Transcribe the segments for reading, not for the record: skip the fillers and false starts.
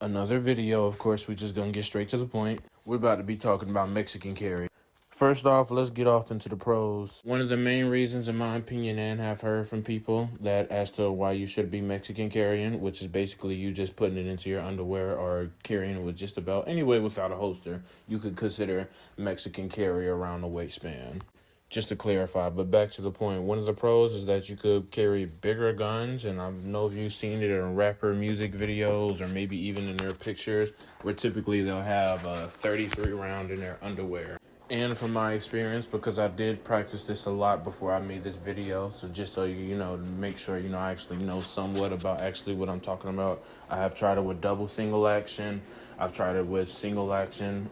Another video, of course, we just gonna get straight to the point. We're about to be talking about Mexican carry. First off, let's get off into the pros. One of the main reasons, in my opinion, and have heard from people that as to why you should be Mexican carrying, which is basically you just putting it into your underwear or carrying it with just about any way without a holster, you could consider Mexican carry around the waistband. Just to clarify, but back to the point, one of the pros is that you could carry bigger guns, and I know if you've seen it in rapper music videos or maybe even in their pictures, where typically they'll have a 33 round in their underwear. And from my experience, because I did practice this a lot before I made this video, so just so you know, to make sure, I actually know somewhat about actually what I'm talking about. I have tried it with double single action. I've tried it with single action,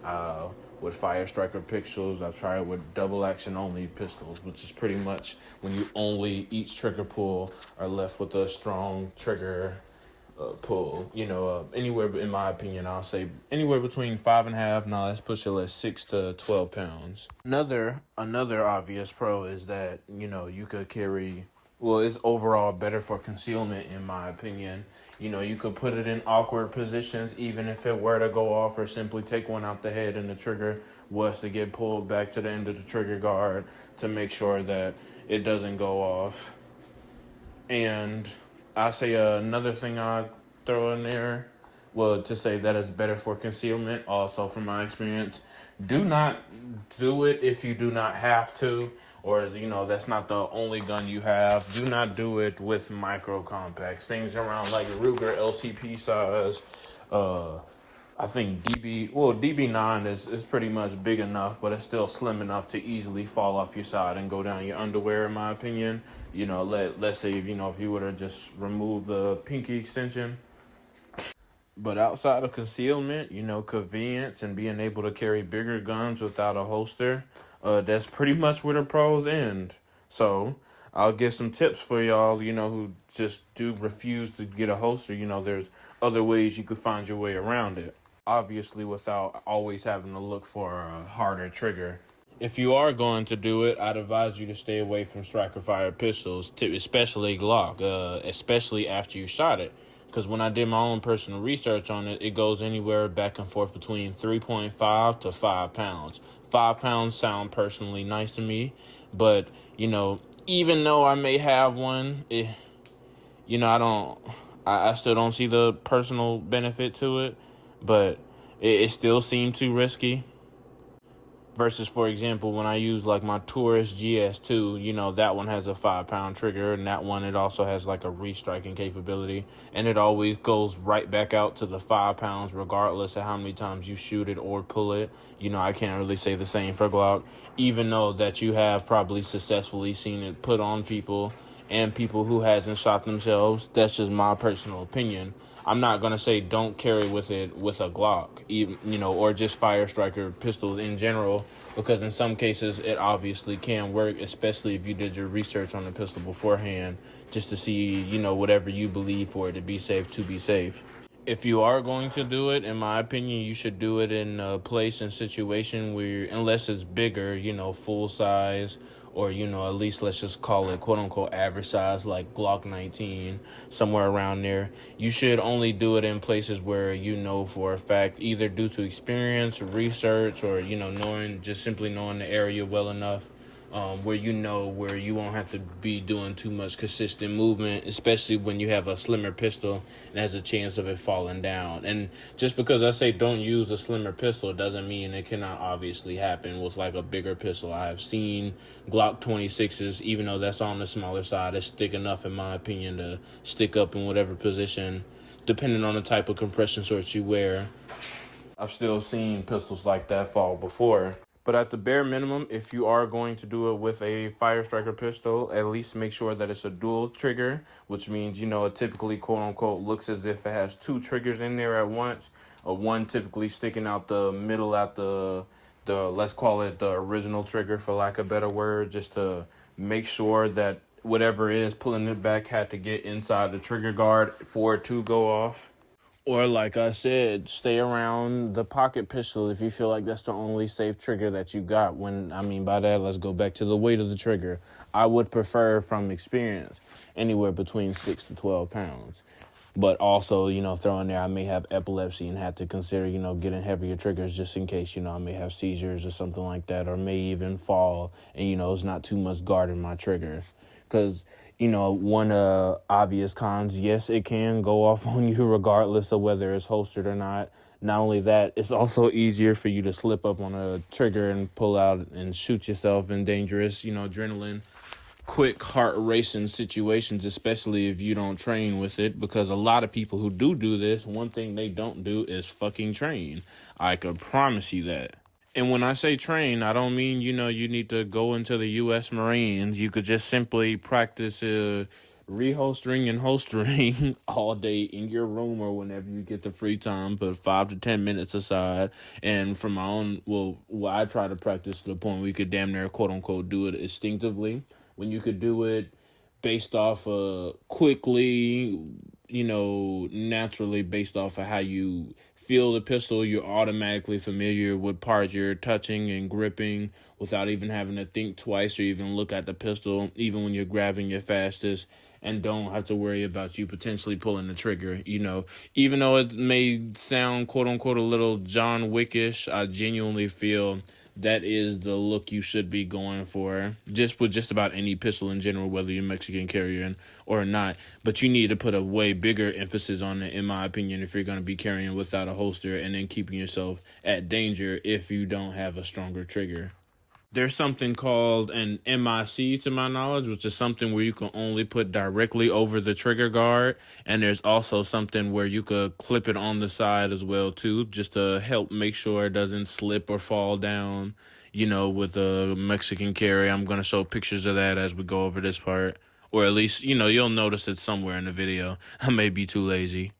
with fire striker pistols. I've tried it with double action only pistols, which is pretty much when you only each trigger pull are left with a strong trigger pull. Anywhere, in my opinion, I'll say anywhere between 5.5. Now let's push it at 6 to 12 pounds. Another obvious pro is that you could carry. Well, it's overall better for concealment, in my opinion. You could put it in awkward positions, even if it were to go off, or simply take one out the head and the trigger was to get pulled back to the end of the trigger guard to make sure that it doesn't go off. And I say another thing I throw in there, well, to say that is better for concealment, also from my experience, do not do it if you do not have to, or that's not the only gun you have. Do not do it with micro compacts, things around like Ruger LCP size. I think DB9 is pretty much big enough, but it's still slim enough to easily fall off your side and go down your underwear, in my opinion. Let's say if you were to just remove the pinky extension. But outside of concealment, convenience and being able to carry bigger guns without a holster, that's pretty much where the pros end. So I'll give some tips for y'all, who just do refuse to get a holster. There's other ways you could find your way around it. Obviously, without always having to look for a harder trigger. If you are going to do it, I'd advise you to stay away from striker fire pistols, especially Glock, especially after you shot it. Because when I did my own personal research on it, it goes anywhere back and forth between 3.5 to 5 pounds. 5 pounds sound personally nice to me, but, even though I may have one, I still don't see the personal benefit to it, but it still seemed too risky. Versus, for example, when I use like my Taurus GS2, that one has a 5-pound trigger, and that one, it also has like a restriking capability, and it always goes right back out to the 5 pounds regardless of how many times you shoot it or pull it. I can't really say the same for Glock, even though that you have probably successfully seen it put on people and people who hasn't shot themselves. That's just my personal opinion. I'm not going to say don't carry with it with a Glock, even, or just fire striker pistols in general, because in some cases it obviously can work, especially if you did your research on the pistol beforehand, just to see, whatever you believe for it to be safe, to be safe. If you are going to do it, in my opinion, you should do it in a place and situation where, unless it's bigger, full size, or, at least let's just call it quote-unquote average size, like Glock 19, somewhere around there. You should only do it in places where for a fact, either due to experience, research, or, simply knowing the area well enough, where you won't have to be doing too much consistent movement, especially when you have a slimmer pistol and has a chance of it falling down. And just because I say don't use a slimmer pistol doesn't mean it cannot obviously happen with like a bigger pistol. I have seen Glock 26s, even though that's on the smaller side, it's thick enough, in my opinion, to stick up in whatever position, depending on the type of compression shorts you wear. I've still seen pistols like that fall before. But at the bare minimum, if you are going to do it with a fire striker pistol, at least make sure that it's a dual trigger, which means, it typically, quote unquote, looks as if it has 2 triggers in there at once, or one typically sticking out the middle at the let's call it the original trigger, for lack of a better word, just to make sure that whatever is pulling it back had to get inside the trigger guard for it to go off. Or, like I said, stay around the pocket pistol if you feel like that's the only safe trigger that you got. By that, let's go back to the weight of the trigger. I would prefer, from experience, anywhere between 6 to 12 pounds. But also, throw in there, I may have epilepsy and have to consider, getting heavier triggers just in case, I may have seizures or something like that, or may even fall and, it's not too much guard in my trigger. Because, one obvious cons, yes, it can go off on you regardless of whether it's holstered or not. Not only that, it's also easier for you to slip up on a trigger and pull out and shoot yourself in dangerous, adrenaline, quick heart racing situations, especially if you don't train with it. Because a lot of people who do this, one thing they don't do is fucking train. I could promise you that. And when I say train, I don't mean, you need to go into the U.S. Marines. You could just simply practice reholstering and holstering all day in your room or whenever you get the free time. Put 5 to 10 minutes aside. And from my own, I try to practice to the point where you could damn near, quote unquote, do it instinctively. When you could do it based off quickly, naturally based off of how you feel the pistol, you're automatically familiar with parts you're touching and gripping without even having to think twice or even look at the pistol, even when you're grabbing your fastest, and don't have to worry about you potentially pulling the trigger. Even though it may sound, quote unquote, a little John Wickish, I genuinely feel that is the look you should be going for, just with just about any pistol in general, whether you're Mexican carrying or not. But you need to put a way bigger emphasis on it, in my opinion, if you're going to be carrying without a holster and then keeping yourself at danger if you don't have a stronger trigger. There's something called an MIC, to my knowledge, which is something where you can only put directly over the trigger guard. And there's also something where you could clip it on the side as well, too, just to help make sure it doesn't slip or fall down, with a Mexican carry. I'm going to show pictures of that as we go over this part. Or at least, you'll notice it somewhere in the video. I may be too lazy.